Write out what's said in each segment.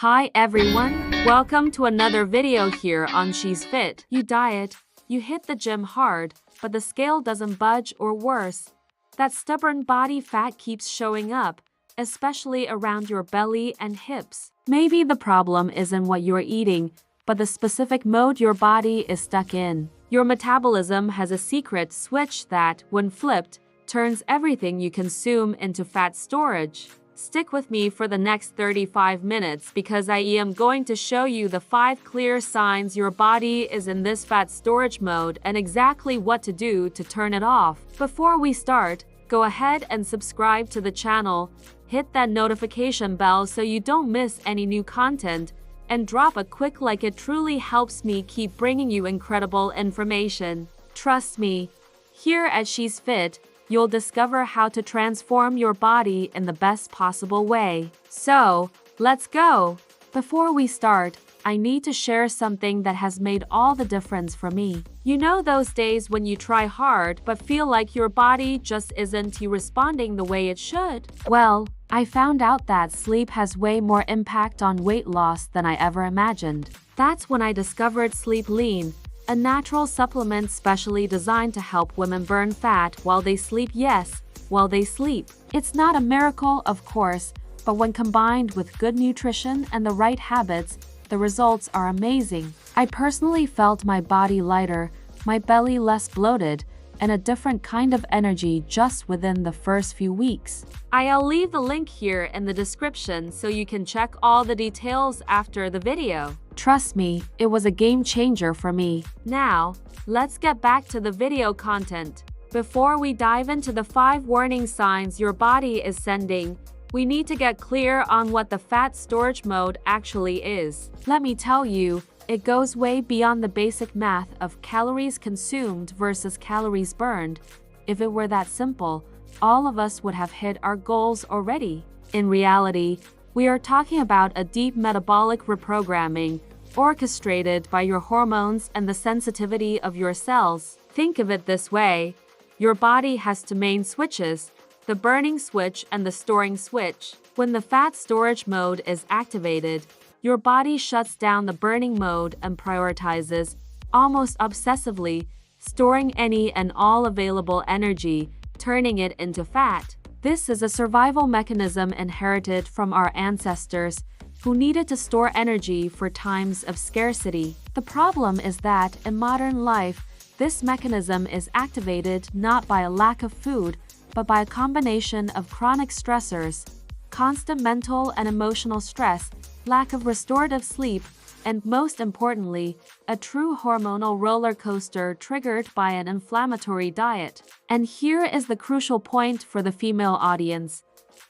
Hi everyone, welcome to another video here on She's Fit. You diet, you hit the gym hard, but the scale doesn't budge, or worse, that stubborn body fat keeps showing up, especially around your belly and hips. Maybe the problem isn't what you're eating, but the specific mode your body is stuck in. Your metabolism has a secret switch that, when flipped, turns everything you consume into fat storage. Stick with me for the next 35 minutes because I am going to show you the 5 clear signs your body is in this fat storage mode and exactly what to do to turn it off. Before we start, go ahead and subscribe to the channel, hit that notification bell so you don't miss any new content, and drop a quick like. It truly helps me keep bringing you incredible information. Trust me, here at She's Fit, you'll discover how to transform your body in the best possible way. So, let's go! Before we start, I need to share something that has made all the difference for me. You know those days when you try hard but feel like your body just isn't responding the way it should? Well, I found out that sleep has way more impact on weight loss than I ever imagined. That's when I discovered Sleep Lean, a natural supplement specially designed to help women burn fat while they sleep. Yes, while they sleep. It's not a miracle, of course, but when combined with good nutrition and the right habits, the results are amazing. I personally felt my body lighter, my belly less bloated, and a different kind of energy just within the first few weeks. I'll leave the link here in the description so you can check all the details after the video. Trust me, it was a game changer for me. Now, let's get back to the video content. Before we dive into the 5 warning signs your body is sending, we need to get clear on what the fat storage mode actually is. Let me tell you, it goes way beyond the basic math of calories consumed versus calories burned. If it were that simple, all of us would have hit our goals already. In reality, we are talking about a deep metabolic reprogramming, orchestrated by your hormones and the sensitivity of your cells. Think of it this way: your body has 2 main switches, the burning switch and the storing switch. When the fat storage mode is activated, your body shuts down the burning mode and prioritizes, almost obsessively, storing any and all available energy, turning it into fat. This is a survival mechanism inherited from our ancestors, who needed to store energy for times of scarcity. The problem is that, in modern life, this mechanism is activated not by a lack of food, but by a combination of chronic stressors, constant mental and emotional stress, lack of restorative sleep, and most importantly, a true hormonal roller coaster triggered by an inflammatory diet. And here is the crucial point for the female audience.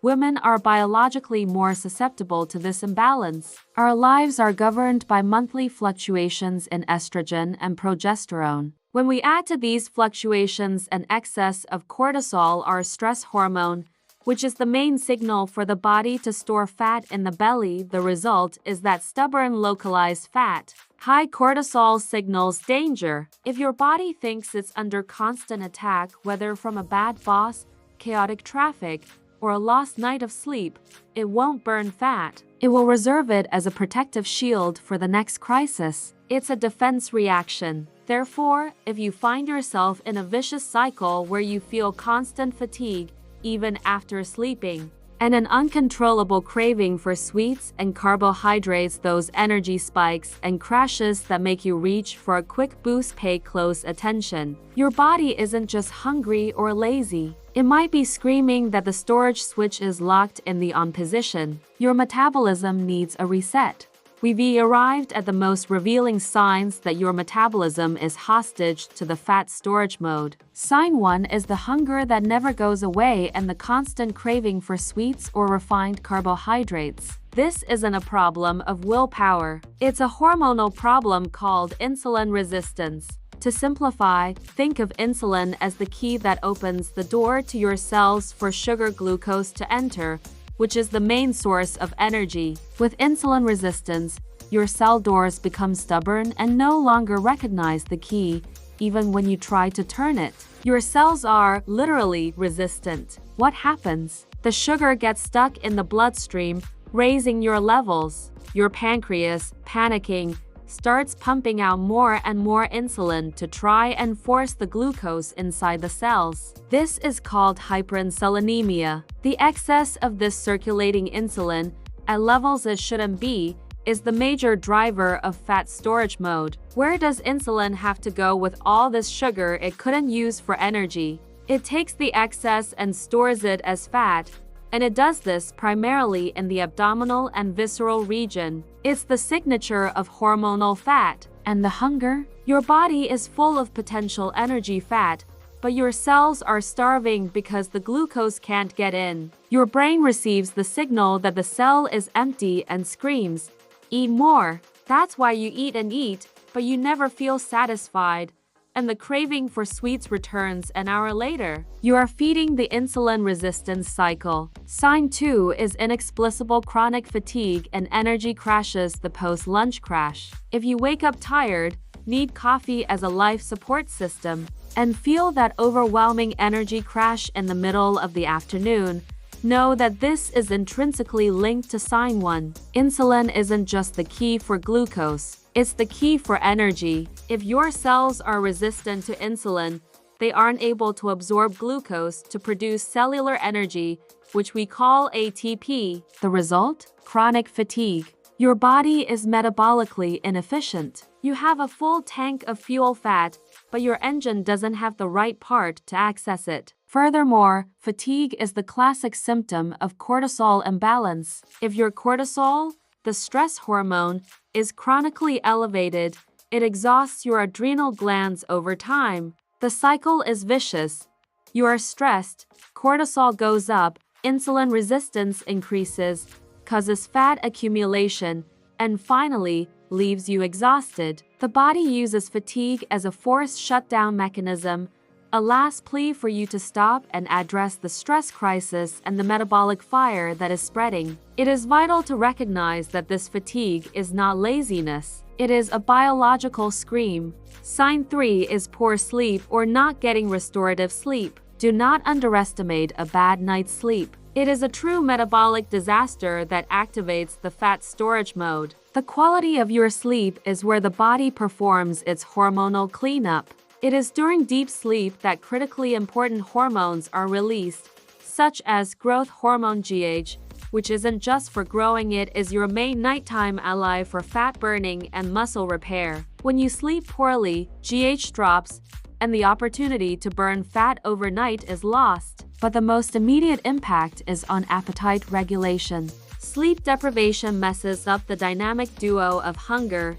Women are biologically more susceptible to this imbalance. Our lives are governed by monthly fluctuations in estrogen and progesterone. When we add to these fluctuations an excess of cortisol, our stress hormone, which is the main signal for the body to store fat in the belly, the result is that stubborn localized fat. High cortisol signals danger. If your body thinks it's under constant attack, whether from a bad boss, chaotic traffic, or a lost night of sleep, it won't burn fat. It will reserve it as a protective shield for the next crisis. It's a defense reaction. Therefore, if you find yourself in a vicious cycle where you feel constant fatigue, even after sleeping, and an uncontrollable craving for sweets and carbohydrates, those energy spikes and crashes that make you reach for a quick boost, pay close attention. Your body isn't just hungry or lazy. It might be screaming that the storage switch is locked in the on position. Your metabolism needs a reset. We've arrived at the most revealing signs that your metabolism is hostage to the fat storage mode. Sign 1 is the hunger that never goes away and the constant craving for sweets or refined carbohydrates. This isn't a problem of willpower. It's a hormonal problem called insulin resistance. To simplify, think of insulin as the key that opens the door to your cells for sugar glucose to enter, which is the main source of energy. With insulin resistance, your cell doors become stubborn and no longer recognize the key, even when you try to turn it. Your cells are literally resistant. What happens? The sugar gets stuck in the bloodstream, raising your levels. Your pancreas, panicking, starts pumping out more and more insulin to try and force the glucose inside the cells. This is called hyperinsulinemia. The excess of this circulating insulin, at levels it shouldn't be, is the major driver of fat storage mode. Where does insulin have to go with all this sugar it couldn't use for energy? It takes the excess and stores it as fat, and it does this primarily in the abdominal and visceral region. It's the signature of hormonal fat. And the hunger? Your body is full of potential energy fat, but your cells are starving because the glucose can't get in. Your brain receives the signal that the cell is empty and screams, "Eat more." That's why you eat and eat, but you never feel satisfied, and the craving for sweets returns an hour later. You are feeding the insulin resistance cycle. Sign 2 is inexplicable chronic fatigue and energy crashes, the post-lunch crash. If you wake up tired, need coffee as a life support system, and feel that overwhelming energy crash in the middle of the afternoon, know that this is intrinsically linked to sign 1. Insulin isn't just the key for glucose. It's the key for energy. If your cells are resistant to insulin, they aren't able to absorb glucose to produce cellular energy, which we call ATP. The result? Chronic fatigue. Your body is metabolically inefficient. You have a full tank of fuel fat, but your engine doesn't have the right part to access it. Furthermore, fatigue is the classic symptom of cortisol imbalance. If your cortisol, the stress hormone, is chronically elevated, it exhausts your adrenal glands over time. The cycle is vicious. You are stressed, cortisol goes up, insulin resistance increases, causes fat accumulation, and finally, leaves you exhausted. The body uses fatigue as a forced shutdown mechanism, a last plea for you to stop and address the stress crisis and the metabolic fire that is spreading. It is vital to recognize that this fatigue is not laziness. It is a biological scream. Sign 3 is poor sleep or not getting restorative sleep. Do not underestimate a bad night's sleep. It is a true metabolic disaster that activates the fat storage mode. The quality of your sleep is where the body performs its hormonal cleanup. It is during deep sleep that critically important hormones are released, such as growth hormone GH, which isn't just for growing, it is your main nighttime ally for fat burning and muscle repair. When you sleep poorly, GH drops, and the opportunity to burn fat overnight is lost. But the most immediate impact is on appetite regulation. Sleep deprivation messes up the dynamic duo of hunger.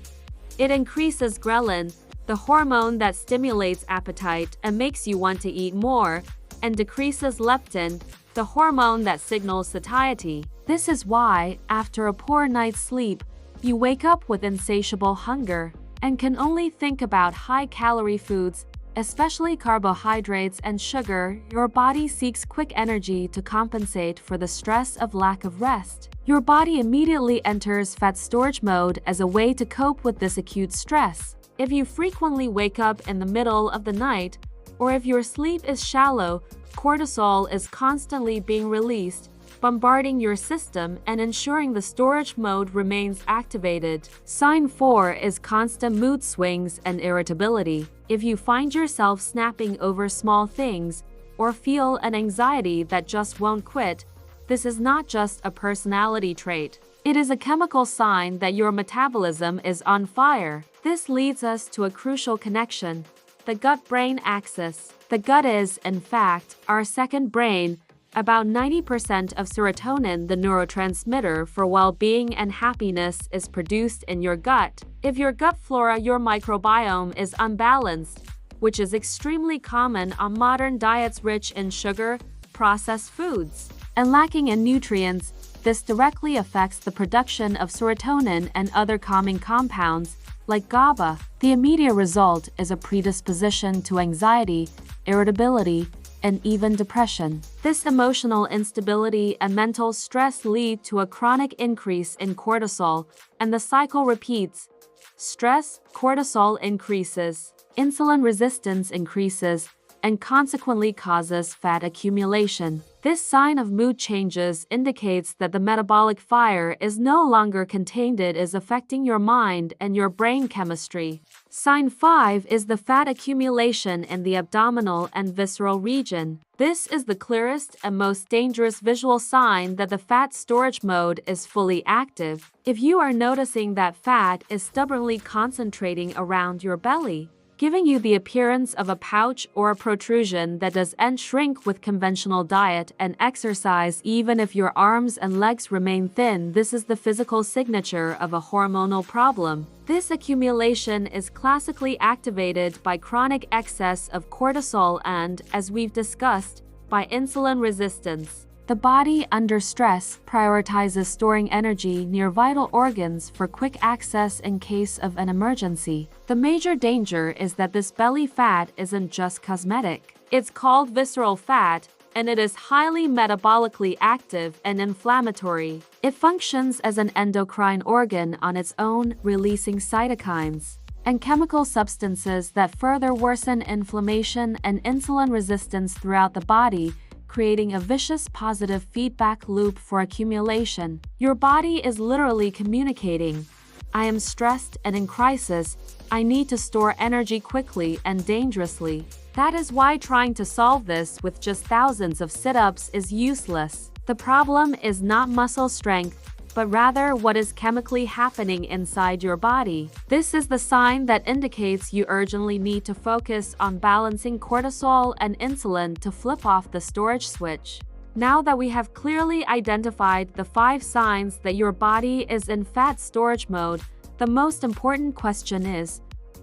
It increases ghrelin, the hormone that stimulates appetite and makes you want to eat more, and decreases leptin, the hormone that signals satiety. This is why, after a poor night's sleep, you wake up with insatiable hunger and can only think about high-calorie foods, especially carbohydrates and sugar. Your body seeks quick energy to compensate for the stress of lack of rest. Your body immediately enters fat storage mode as a way to cope with this acute stress. If you frequently wake up in the middle of the night, or if your sleep is shallow, cortisol is constantly being released, bombarding your system and ensuring the storage mode remains activated. Sign 4 is constant mood swings and irritability. If you find yourself snapping over small things, or feel an anxiety that just won't quit, this is not just a personality trait. It is a chemical sign that your metabolism is on fire. This leads us to a crucial connection, the gut-brain axis. The gut is, in fact, our second brain. About 90% of serotonin, the neurotransmitter for well-being and happiness, is produced in your gut. If your gut flora, your microbiome, is unbalanced, which is extremely common on modern diets rich in sugar, processed foods, and lacking in nutrients, this directly affects the production of serotonin and other calming compounds, like GABA. The immediate result is a predisposition to anxiety, irritability, and even depression. This emotional instability and mental stress lead to a chronic increase in cortisol, and the cycle repeats. Stress, cortisol increases, insulin resistance increases, and consequently causes fat accumulation. This sign of mood changes indicates that the metabolic fire is no longer contained. It is affecting your mind and your brain chemistry. Sign 5 is the fat accumulation in the abdominal and visceral region. This is the clearest and most dangerous visual sign that the fat storage mode is fully active. If you are noticing that fat is stubbornly concentrating around your belly, giving you the appearance of a pouch or a protrusion that doesn't shrink with conventional diet and exercise, even if your arms and legs remain thin, this is the physical signature of a hormonal problem. This accumulation is classically activated by chronic excess of cortisol and, as we've discussed, by insulin resistance. The body, under stress, prioritizes storing energy near vital organs for quick access in case of an emergency. The major danger is that this belly fat isn't just cosmetic. It's called visceral fat, and it is highly metabolically active and inflammatory. It functions as an endocrine organ on its own, releasing cytokines and chemical substances that further worsen inflammation and insulin resistance throughout the body, creating a vicious positive feedback loop for accumulation. Your body is literally communicating, "I am stressed and in crisis. I need to store energy quickly and dangerously." That is why trying to solve this with just thousands of sit-ups is useless. The problem is not muscle strength, but rather what is chemically happening inside your body. This is the sign that indicates you urgently need to focus on balancing cortisol and insulin to flip off the storage switch. Now that we have clearly identified the 5 signs that your body is in fat storage mode, the most important question is,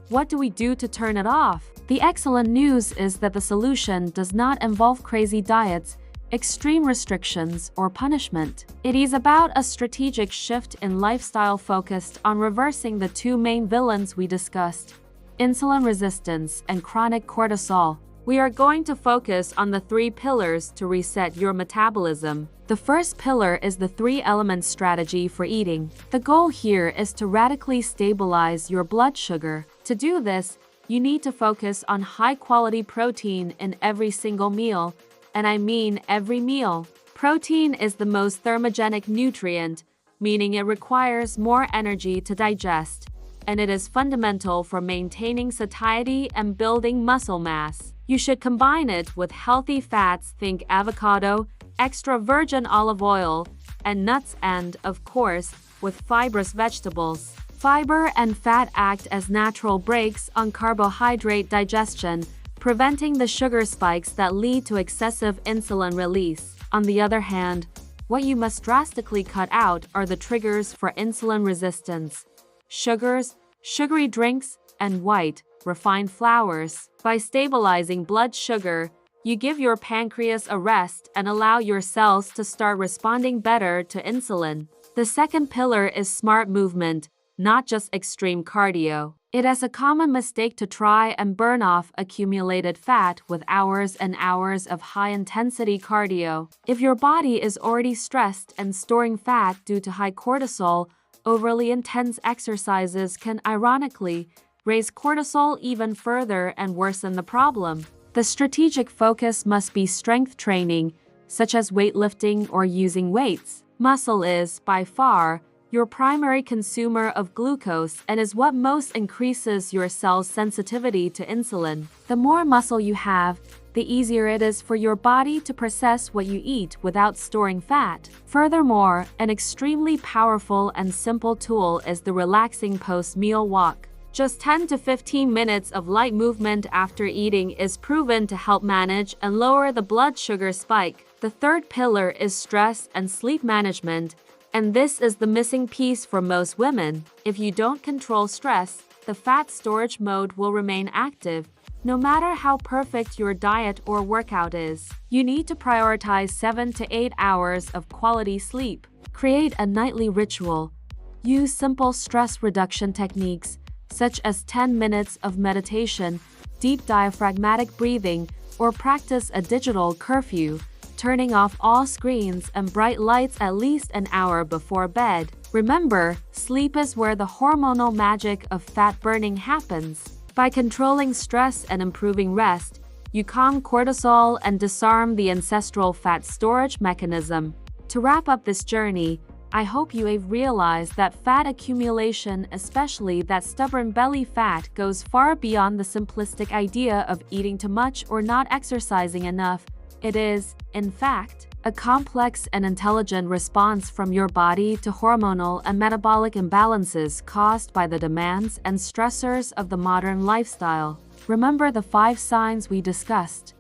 what do we do to turn it off? The excellent news is that the solution does not involve crazy diets, extreme restrictions, or punishment. It is about a strategic shift in lifestyle focused on reversing the 2 main villains we discussed: insulin resistance and chronic cortisol. We are going to focus on the 3 pillars to reset your metabolism. The first pillar is the 3-element strategy for eating. The goal here is to radically stabilize your blood sugar. To do this, you need to focus on high-quality protein in every single meal, and I mean every meal. Protein is the most thermogenic nutrient, meaning it requires more energy to digest, and it is fundamental for maintaining satiety and building muscle mass. You should combine it with healthy fats, think avocado, extra virgin olive oil, and nuts, and, of course, with fibrous vegetables. Fiber and fat act as natural brakes on carbohydrate digestion, preventing the sugar spikes that lead to excessive insulin release. On the other hand, what you must drastically cut out are the triggers for insulin resistance: sugars, sugary drinks, and white, refined flours. By stabilizing blood sugar, you give your pancreas a rest and allow your cells to start responding better to insulin. The second pillar is smart movement, not just extreme cardio. It is a common mistake to try and burn off accumulated fat with hours and hours of high-intensity cardio. If your body is already stressed and storing fat due to high cortisol, overly intense exercises can ironically raise cortisol even further and worsen the problem. The strategic focus must be strength training, such as weightlifting or using weights. Muscle is, by far, your primary consumer of glucose and is what most increases your cell's sensitivity to insulin. The more muscle you have, the easier it is for your body to process what you eat without storing fat. Furthermore, an extremely powerful and simple tool is the relaxing post-meal walk. Just 10 to 15 minutes of light movement after eating is proven to help manage and lower the blood sugar spike. The third pillar is stress and sleep management, and this is the missing piece for most women. If you don't control stress, the fat storage mode will remain active, no matter how perfect your diet or workout is. You need to prioritize 7 to 8 hours of quality sleep. Create a nightly ritual. Use simple stress reduction techniques, such as 10 minutes of meditation, deep diaphragmatic breathing, or practice a digital curfew, turning off all screens and bright lights at least an hour before bed. Remember, sleep is where the hormonal magic of fat burning happens. By controlling stress and improving rest, You calm cortisol and disarm the ancestral fat storage mechanism. To wrap up this journey, I hope you have realized that fat accumulation, especially that stubborn belly fat, goes far beyond the simplistic idea of eating too much or not exercising enough. It is, in fact, a complex and intelligent response from your body to hormonal and metabolic imbalances caused by the demands and stressors of the modern lifestyle. Remember the 5 signs we discussed: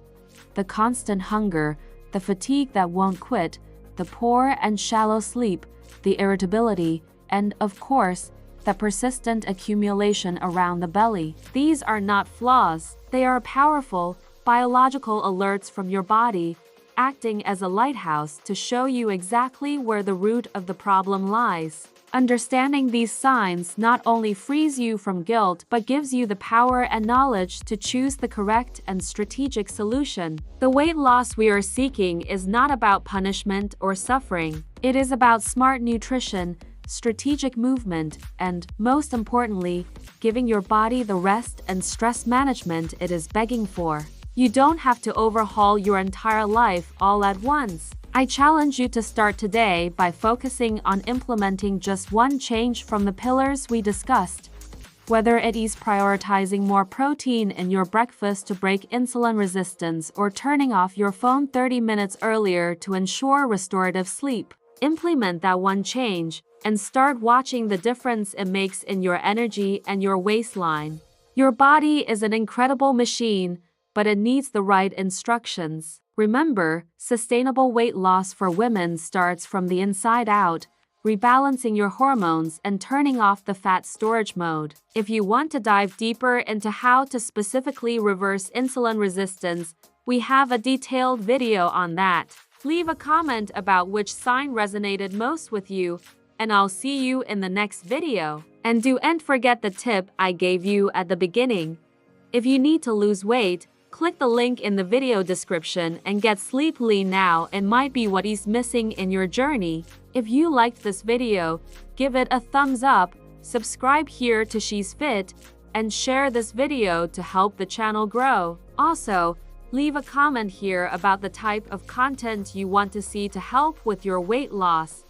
the constant hunger, the fatigue that won't quit, the poor and shallow sleep, the irritability, and, of course, the persistent accumulation around the belly. These are not flaws. They are powerful, biological alerts from your body, acting as a lighthouse to show you exactly where the root of the problem lies. Understanding these signs not only frees you from guilt but gives you the power and knowledge to choose the correct and strategic solution. The weight loss we are seeking is not about punishment or suffering. It is about smart nutrition, strategic movement, and, most importantly, giving your body the rest and stress management it is begging for. You don't have to overhaul your entire life all at once. I challenge you to start today by focusing on implementing just one change from the pillars we discussed. Whether it is prioritizing more protein in your breakfast to break insulin resistance or turning off your phone 30 minutes earlier to ensure restorative sleep, implement that one change and start watching the difference it makes in your energy and your waistline. Your body is an incredible machine, but it needs the right instructions. Remember, sustainable weight loss for women starts from the inside out, rebalancing your hormones and turning off the fat storage mode. If you want to dive deeper into how to specifically reverse insulin resistance, we have a detailed video on that. Leave a comment about which sign resonated most with you, and I'll see you in the next video. And don't forget the tip I gave you at the beginning. If you need to lose weight, click the link in the video description and get Sleep Lean now. It might be what is missing in your journey. If you liked this video, give it a thumbs up, subscribe here to She's Fit, and share this video to help the channel grow. Also, leave a comment here about the type of content you want to see to help with your weight loss.